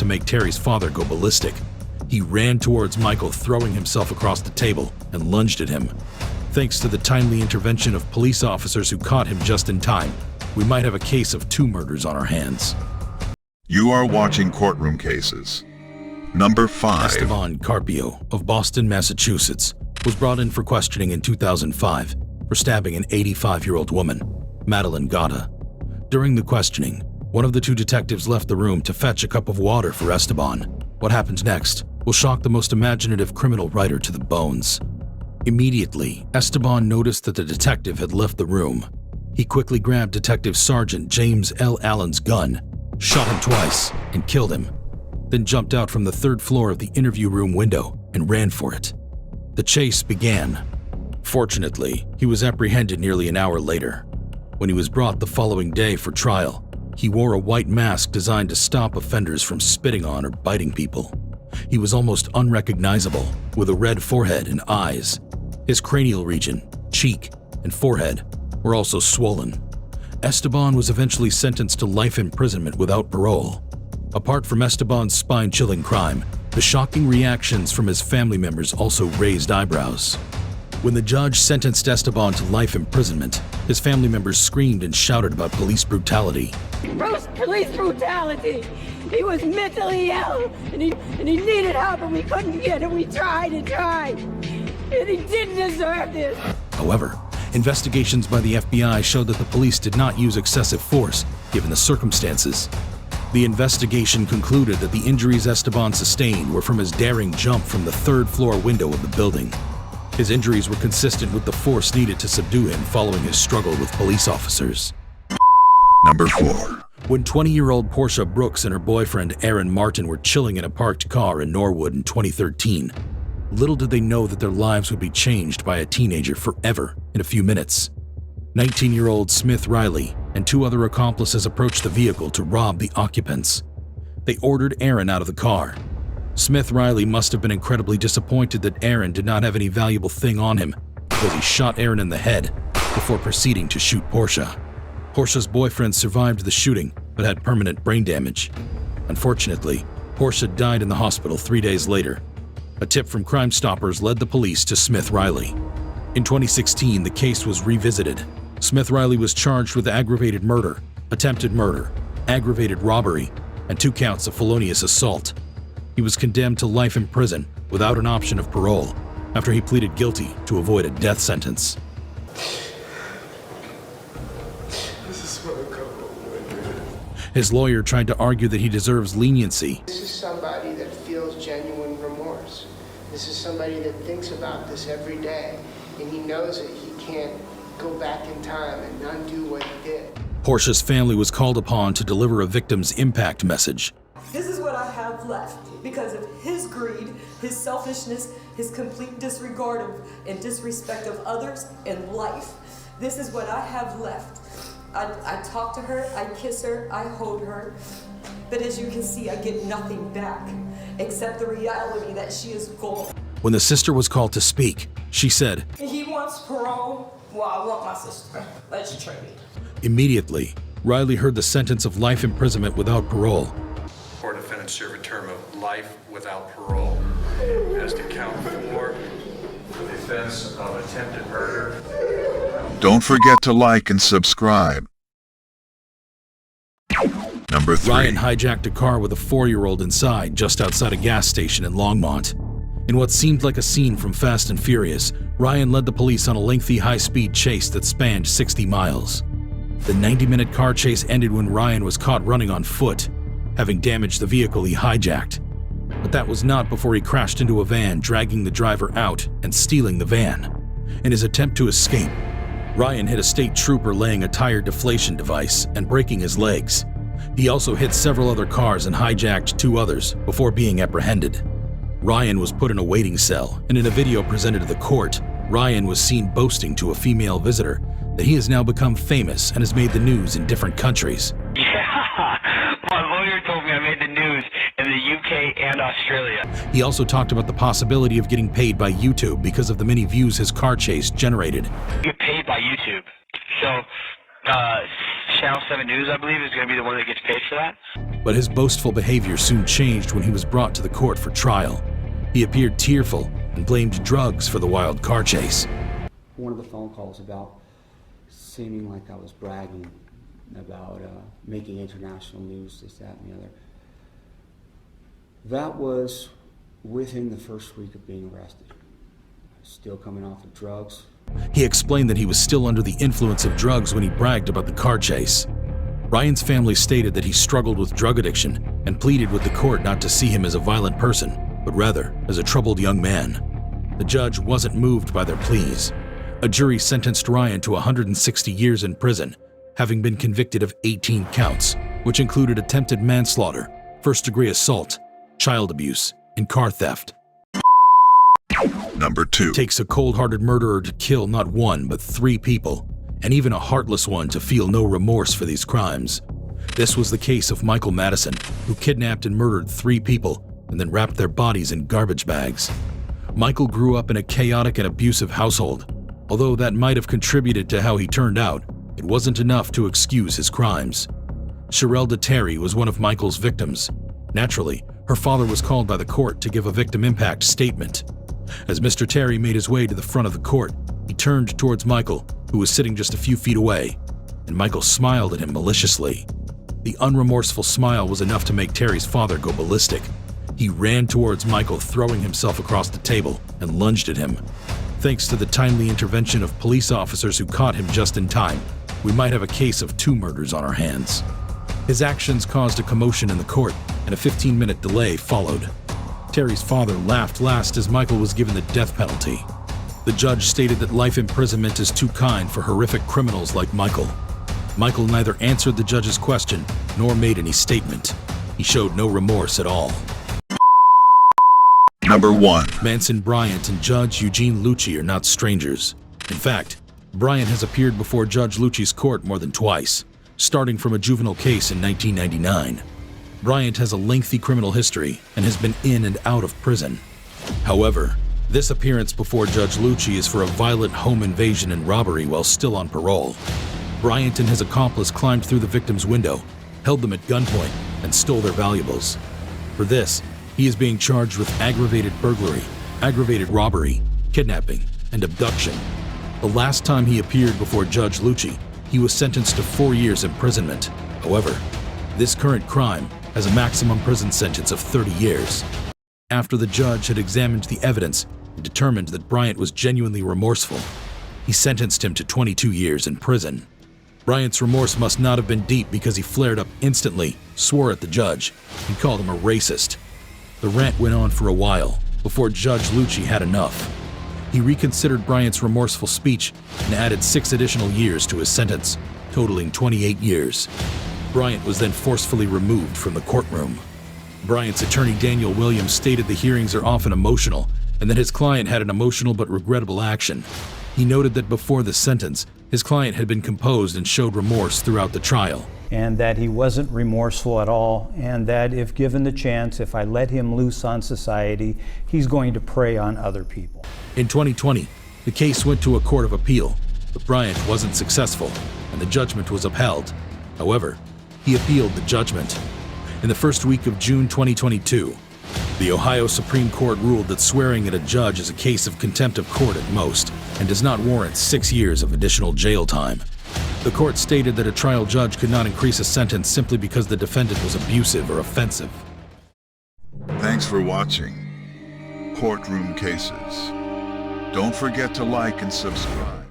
make Terry's father go ballistic. He ran towards Michael, throwing himself across the table and lunged at him. Thanks to the timely intervention of police officers who caught him just in time, we might have a case of 2 murders on our hands. You are watching Courtroom Cases. Number 5. Esteban Carpio of Boston, Massachusetts, was brought in for questioning in 2005 for stabbing an 85-year-old woman, Madeline Gata. During the questioning, one of the 2 detectives left the room to fetch a cup of water for Esteban. What happens next will shock the most imaginative criminal writer to the bones. Immediately, Esteban noticed that the detective had left the room. He quickly grabbed Detective Sergeant James L. Allen's gun, shot him twice, and killed him, then jumped out from the 3rd floor of the interview room window and ran for it. The chase began. Fortunately, he was apprehended nearly an hour later. When he was brought the following day for trial, he wore a white mask designed to stop offenders from spitting on or biting people. He was almost unrecognizable, with a red forehead and eyes. His cranial region, cheek, and forehead were also swollen. Esteban was eventually sentenced to life imprisonment without parole. Apart from Esteban's spine-chilling crime, the shocking reactions from his family members also raised eyebrows. When the judge sentenced Esteban to life imprisonment, his family members screamed and shouted about police brutality. Police brutality! He was mentally ill, and he needed help, and we couldn't get it. We tried and tried, and he didn't deserve this. However, investigations by the FBI showed that the police did not use excessive force, given the circumstances. The investigation concluded that the injuries Esteban sustained were from his daring jump from the 3rd floor window of the building. His injuries were consistent with the force needed to subdue him following his struggle with police officers. Number 4. When 20-year-old Portia Brooks and her boyfriend Aaron Martin were chilling in a parked car in Norwood in 2013, little did they know that their lives would be changed by a teenager forever in a few minutes. 19-year-old Smith-Riley and 2 other accomplices approached the vehicle to rob the occupants. They ordered Aaron out of the car. Smith-Riley must have been incredibly disappointed that Aaron did not have any valuable thing on him, because he shot Aaron in the head before proceeding to shoot Portia. Portia's boyfriend survived the shooting but had permanent brain damage. Unfortunately, Portia died in the hospital 3 days later. A tip from Crime Stoppers led the police to Smith-Riley. In 2016, the case was revisited. Smith-Riley was charged with aggravated murder, attempted murder, aggravated robbery, and 2 counts of felonious assault. He was condemned to life in prison without an option of parole after he pleaded guilty to avoid a death sentence. His lawyer tried to argue that he deserves leniency. This is somebody that feels genuine remorse. This is somebody that thinks about this every day, and he knows that he can't go back in time and undo what he did. Portia's family was called upon to deliver a victim's impact message. This is what I have left because of his greed, his selfishness, his complete disregard of and disrespect of others and life. This is what I have left. I talk to her, I kiss her, I hold her, but as you can see, I get nothing back except the reality that she is gone. When the sister was called to speak, she said, He wants parole, well, I want my sister. Let's trade it. Immediately, Riley heard the sentence of life imprisonment without parole. Four defendants serve a term of life without parole. As to count 4, the offense of attempted murder. Don't forget to like and subscribe. Number 3. Ryan hijacked a car with a 4-year-old inside just outside a gas station in Longmont. In what seemed like a scene from Fast and Furious, Ryan led the police on a lengthy high-speed chase that spanned 60 miles. The 90-minute car chase ended when Ryan was caught running on foot, having damaged the vehicle he hijacked. But that was not before he crashed into a van, dragging the driver out and stealing the van. In his attempt to escape, Ryan hit a state trooper laying a tire deflation device and breaking his legs. He also hit several other cars and hijacked 2 others before being apprehended. Ryan was put in a waiting cell, and in a video presented to the court, Ryan was seen boasting to a female visitor that he has now become famous and has made the news in different countries. Yeah, my lawyer told me I made the news in the UK and Australia. He also talked about the possibility of getting paid by YouTube because of the many views his car chase generated. Get paid by YouTube. So, Channel 7 News, I believe, is going to be the one that gets paid for that. But his boastful behavior soon changed when he was brought to the court for trial. He appeared tearful and blamed drugs for the wild car chase. One of the phone calls about seeming like I was bragging about making international news, this, that, and the other. That was within the first week of being arrested. Still coming off of drugs. He explained that he was still under the influence of drugs when he bragged about the car chase. Ryan's family stated that he struggled with drug addiction and pleaded with the court not to see him as a violent person, but rather as a troubled young man. The judge wasn't moved by their pleas. A jury sentenced Ryan to 160 years in prison, having been convicted of 18 counts, which included attempted manslaughter, first-degree assault, child abuse, and car theft. Number 2. Takes a cold-hearted murderer to kill not one but 3 people, and even a heartless one to feel no remorse for these crimes. This was the case of Michael Madison, who kidnapped and murdered 3 people and then wrapped their bodies in garbage bags. Michael grew up in a chaotic and abusive household. Although that might have contributed to how he turned out, it wasn't enough to excuse his crimes. Sherelda Terry was one of Michael's victims. Naturally, her father was called by the court to give a victim impact statement. As Mr. Terry made his way to the front of the court, he turned towards Michael, who was sitting just a few feet away, and Michael smiled at him maliciously. The unremorseful smile was enough to make Terry's father go ballistic. He ran towards Michael, throwing himself across the table, and lunged at him. Thanks to the timely intervention of police officers who caught him just in time, we might have a case of 2 murders on our hands. His actions caused a commotion in the court, and a 15-minute delay followed. Terry's father laughed last as Michael was given the death penalty. The judge stated that life imprisonment is too kind for horrific criminals like Michael. Michael neither answered the judge's question nor made any statement. He showed no remorse at all. Number 1. Manson Bryant and Judge Eugene Lucci are not strangers. In fact, Bryant has appeared before Judge Lucci's court more than twice, starting from a juvenile case in 1999. Bryant has a lengthy criminal history and has been in and out of prison. However, this appearance before Judge Lucci is for a violent home invasion and robbery while still on parole. Bryant and his accomplice climbed through the victim's window, held them at gunpoint, and stole their valuables. For this, he is being charged with aggravated burglary, aggravated robbery, kidnapping, and abduction. The last time he appeared before Judge Lucci, he was sentenced to 4 years imprisonment. However, this current crime has a maximum prison sentence of 30 years. After the judge had examined the evidence and determined that Bryant was genuinely remorseful, he sentenced him to 22 years in prison. Bryant's remorse must not have been deep because he flared up instantly, swore at the judge, and called him a racist. The rant went on for a while before Judge Lucci had enough. He reconsidered Bryant's remorseful speech and added 6 additional years to his sentence, totaling 28 years. Bryant was then forcefully removed from the courtroom. Bryant's attorney Daniel Williams stated the hearings are often emotional and that his client had an emotional but regrettable action. He noted that before the sentence, his client had been composed and showed remorse throughout the trial. And that he wasn't remorseful at all, and that if given the chance, if I let him loose on society, he's going to prey on other people. In 2020, the case went to a court of appeal, but Bryant wasn't successful, and the judgment was upheld. However, he appealed the judgment. In the first week of June 2022, the Ohio Supreme Court ruled that swearing at a judge is a case of contempt of court at most, and does not warrant 6 years of additional jail time. The court stated that a trial judge could not increase a sentence simply because the defendant was abusive or offensive. Thanks for watching Courtroom Cases. Don't forget to like and subscribe.